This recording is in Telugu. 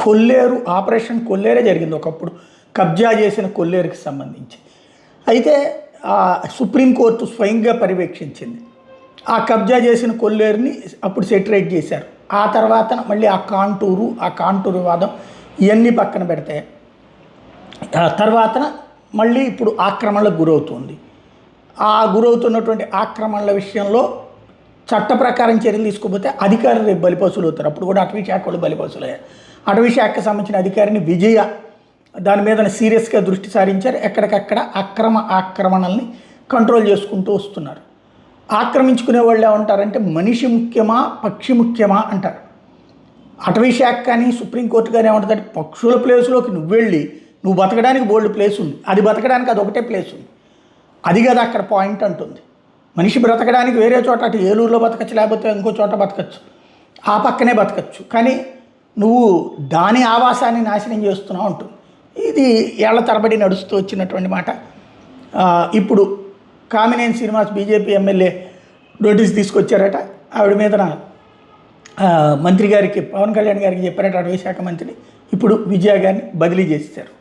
కొల్లేరు ఆపరేషన్ కొల్లేరే జరిగింది ఒకప్పుడు, కబ్జా చేసిన కొల్లేరుకి సంబంధించి. అయితే సుప్రీంకోర్టు స్వయంగా పర్యవేక్షించింది. ఆ కబ్జా చేసిన కొల్లేరుని అప్పుడు సెటరేట్ చేశారు. ఆ తర్వాత మళ్ళీ ఆ కాంటూరు వాదం ఇవన్నీ పక్కన పెడితే తర్వాత మళ్ళీ ఇప్పుడు ఆక్రమణలకు గురవుతుంది. ఆ గురవుతున్నటువంటి ఆక్రమణల విషయంలో చట్ట ప్రకారం చర్యలు తీసుకోకపోతే అధికారులు రేపు బలిపశువులు అవుతారు. అప్పుడు కూడా అటవీ శాఖ వాళ్ళు బలిపశువులు అయ్యారు. అటవీ శాఖకు సంబంధించిన అధికారిని విజయ దాని మీద సీరియస్గా దృష్టి సారించారు. ఎక్కడికక్కడ ఆక్రమణల్ని కంట్రోల్ చేసుకుంటూ వస్తున్నారు. ఆక్రమించుకునే వాళ్ళు ఏమంటారంటే మనిషి ముఖ్యమా పక్షి ముఖ్యమా అంటారు. అటవీ శాఖ కానీ సుప్రీంకోర్టు కానీ ఏమంటుందంటే పక్షుల ప్లేసులోకి నువ్వు బతకడానికి బోల్డ్ ప్లేస్ ఉంది, అది బతకడానికి అది ఒకటే ప్లేస్ ఉంది, అది కదా అక్కడ పాయింట్ అంటుంది. మనిషి బ్రతకడానికి వేరే చోట అటు ఏలూరులో బతకచ్చు, లేకపోతే ఇంకో చోట బతకచ్చు, ఆ పక్కనే బతకచ్చు, కానీ నువ్వు దాని ఆవాసాన్ని నాశనం చేస్తున్నావు ఉంటుంది. ఇది ఏళ్ల తరబడి నడుస్తూ వచ్చినటువంటి మాట. ఇప్పుడు Kamineni Srinivas BJP MLA notice తీసుకొచ్చారట. ఆవిడ మీదన మంత్రి గారికి, పవన్ కళ్యాణ్ గారికి చెప్పారట అటవీ శాఖ మంత్రిని. ఇప్పుడు విజయ గారిని బదిలీ చేశారు.